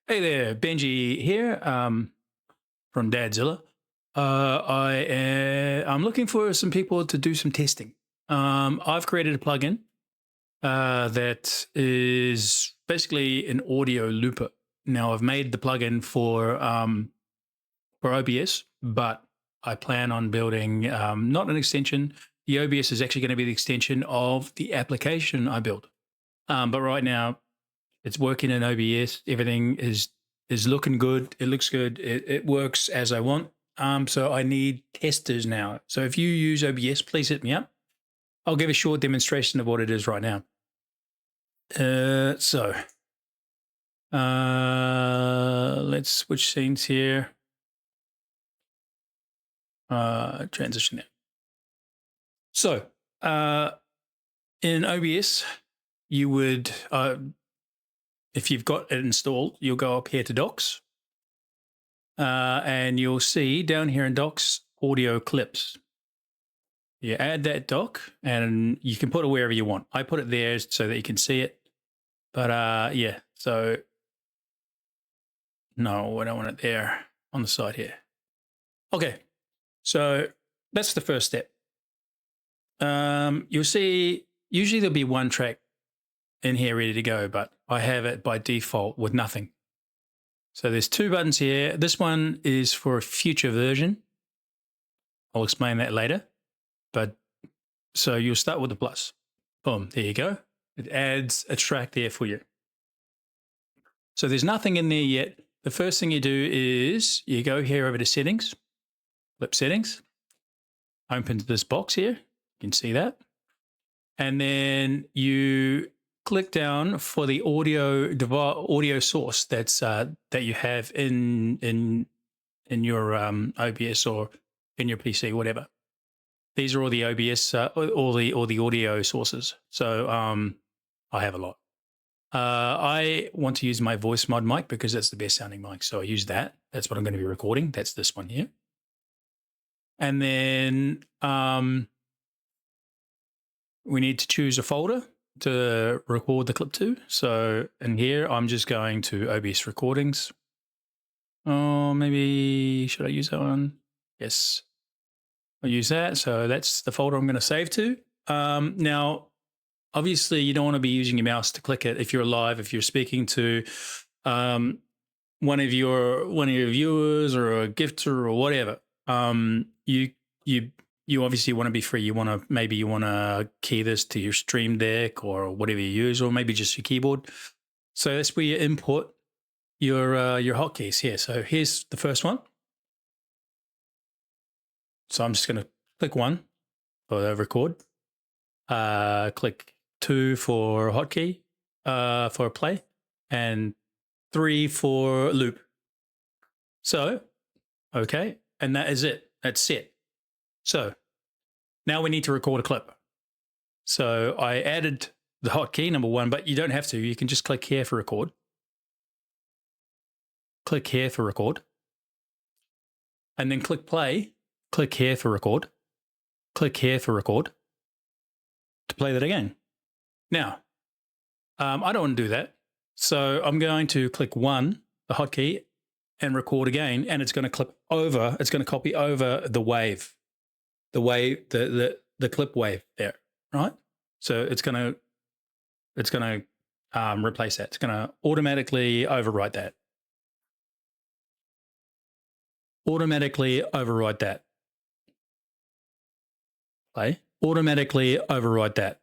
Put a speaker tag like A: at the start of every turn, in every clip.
A: Hey there, Benji here from Dadzilla. I'm looking for some people to do some testing. I've created a plugin that is basically an audio looper. Now I've made the plugin for OBS, but I plan on building not an extension. The OBS is actually going to be the extension of the application I built. But right now it's working in OBS. Everything is looking good. It looks good. It works as I want. So I need testers now. So if you use OBS, please hit me up. I'll give a short demonstration of what it is right now. Let's switch scenes here. Transition there. So in OBS, you would if you've got it installed, you'll go up here to Docs, and you'll see down here in Docs, audio clips. You add that doc, and you can put it wherever you want. I put it there so that you can see it. But yeah, so no, I don't want it there on the side here. Okay, so that's the first step. You'll see, usually there'll be one track in here ready to go, but I have it by default with nothing. So there's two buttons here. This one is for a future version. I'll explain that later. But so you'll start with the plus. Boom, there you go. It adds a track there for you. So there's nothing in there yet. The first thing you do is you go here over to settings, clip settings, opens this box here. You can see that. And then you click down for the audio source that's that you have in your OBS or in your PC, whatever. These are all the OBS, all the audio sources. So I have a lot. I want to use my voice mod mic because that's the best sounding mic. So I use that. That's what I'm going to be recording. That's this one here. And then we need to choose a folder to record the clip to. So in here, I'm just going to OBS recordings. Oh, maybe should I use that one? Yes, I'll use that. So that's the folder I'm going to save to. Now, obviously, you don't want to be using your mouse to click it if you're live, if you're speaking to one of your viewers or a gifter or whatever. You obviously want to be free. You want to key this to your Stream Deck or whatever you use, or maybe just your keyboard. So that's where you import your hotkeys here. So here's the first one. So I'm just going to click 1 for the record. Click 2 for hotkey for play, and 3 for loop. So, okay, and that is it. That's set. So now we need to record a clip. So I added the hotkey, number 1, but you don't have to. You can just click here for record. Click here for record. And then click play. Click here for record. Click here for record. To play that again. Now, I don't want to do that. So I'm going to click 1, the hotkey, and record again. And it's going to clip over. It's going to copy over the wave. The clip wave there, right? So it's going to replace that. It's going to automatically overwrite that. Automatically overwrite that. Play. Automatically override that.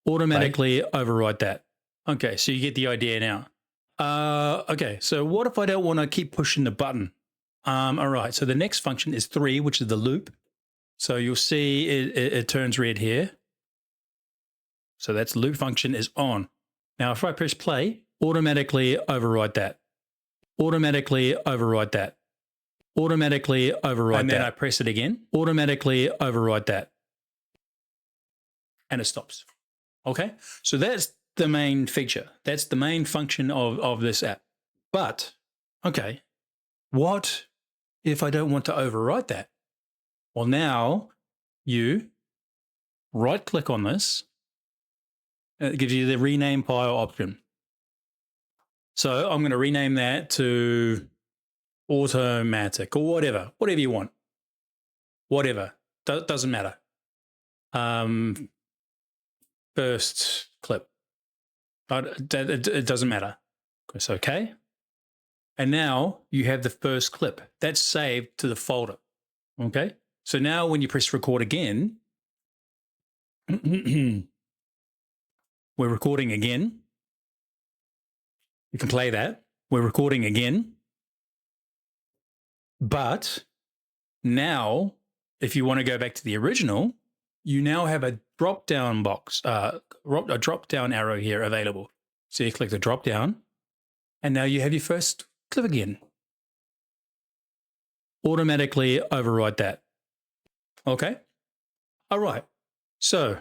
A: Automatically override that. Okay, so you get the idea now. Okay, so what if I don't want to keep pushing the button? All right, so the next function is 3, which is the loop. So you'll see it turns red here. So that's loop function is on. Now, if I press play, automatically override that. Automatically override that. Automatically override that. And then I press it again. Automatically override that. And it stops. Okay, so that's the main feature. That's the main function of this app. But, okay, what if I don't want to overwrite that? Well, now you right-click on this. It gives you the rename file option. So I'm going to rename that to automatic or whatever you want. Whatever. Doesn't matter. First clip. It doesn't matter. It's okay. And now you have the first clip. That's saved to the folder. Okay. So now when you press record again, we're recording again. You can play that. We're recording again. But now, if you want to go back to the original, you now have a drop-down box, a drop-down arrow here available. So you click the drop-down, and now you have your first clip again. Automatically override that. Okay? All right. So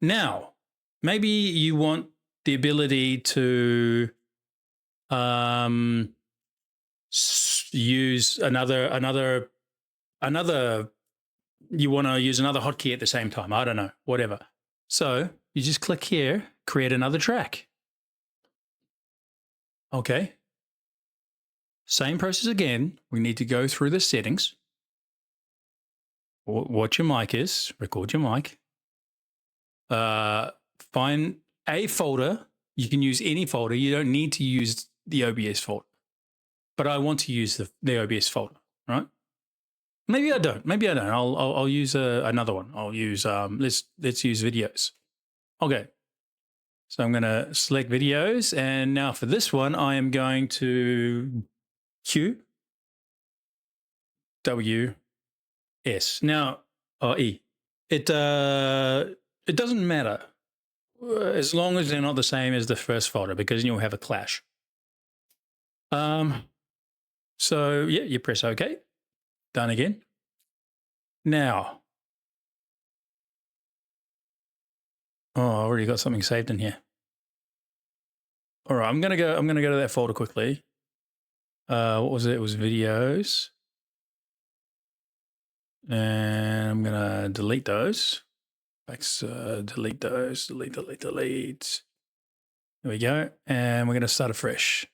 A: now, maybe you want the ability to use another you want to use another hotkey at the same time. I don't know, whatever. So you just click here, create another track. Okay. Same process again. We need to go through the settings. What your mic is, record your mic. Find a folder. You can use any folder. You don't need to use the OBS folder. But I want to use the OBS folder, right? Maybe I don't. I'll use another one. I'll use let's use videos. Okay. So I'm going to select videos, and now for this one, I am going to Q W S. Now, E. It doesn't matter as long as they're not the same as the first folder, because you'll have a clash. So yeah, you press OK. Done again. Now, I already got something saved in here. All right, I'm gonna go to that folder quickly. What was it? It was videos, and I'm gonna delete those. Delete those. Delete. There we go, and we're gonna start afresh.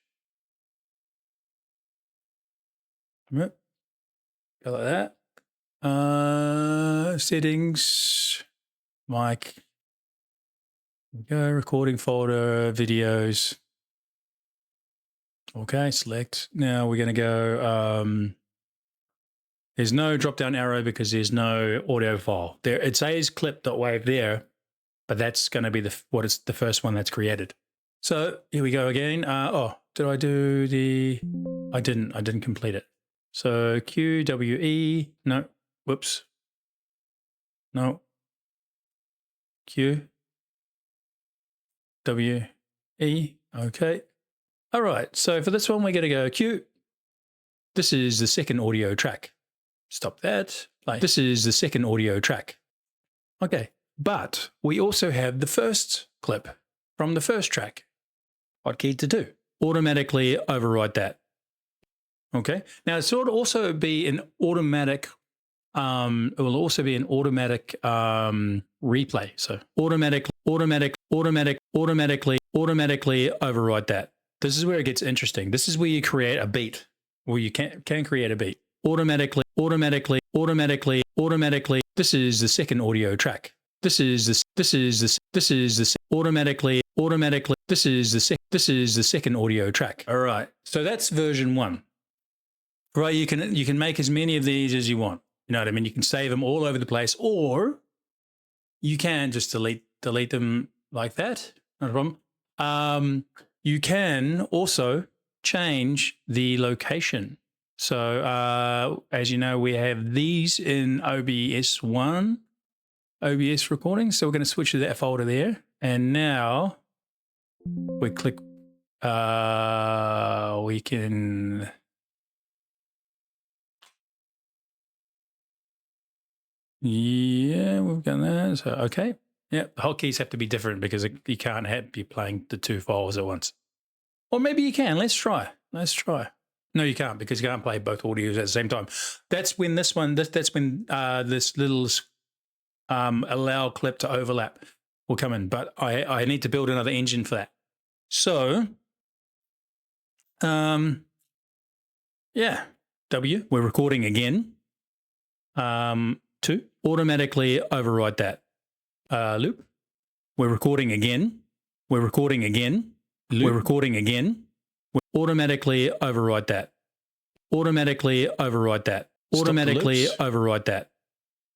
A: Go like that. Settings, mic. Go recording folder, videos. Okay, select. Now we're going to go. There's no drop down arrow because there's no audio file there. It says clip.wav there, but that's going to be the first one that's created. So here we go again. Did I do the? I didn't complete it. So QWE. No. Whoops. No. Q. W. E. Okay. All right. So for this one, we're going to go Q. This is the second audio track. Stop that. Play. This is the second audio track. Okay. But we also have the first clip from the first track. Hotkey to do. Automatically override that. Okay. Now it will also be an automatic. It will also be an automatic replay. So automatically override that. This is where it gets interesting. This is where you create a beat, where you can create a beat automatically. This is the second audio track. This is the automatically. This is the second audio track. All right. So that's version 1. Right. You can make as many of these as you want. You know what I mean? You can save them all over the place, or you can just delete them like that. Not a problem. You can also change the location. So as you know, we have these in OBS recording. So we're going to switch to that folder there. And now we click, we can... Yeah, we've got that. So, okay. Yeah, the hotkeys have to be different because you can't be playing the 2 files at once. Or maybe you can. Let's try. No, you can't, because you can't play both audios at the same time. That's when this little allow clip to overlap will come in. But I need to build another engine for that. So Yeah. W, we're recording again. 2, automatically override that. Loop, we're recording again. We're recording again. Loop, we're recording again. Automatically override that. Automatically override that. Automatically override that.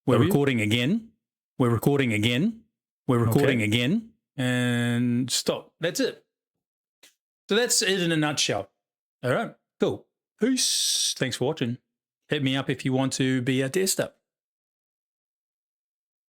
A: We're recording again. We're recording again. We're recording again. And stop. That's it. So that's it in a nutshell. All right. Cool. Peace. Thanks for watching. Hit me up if you want to be a tester.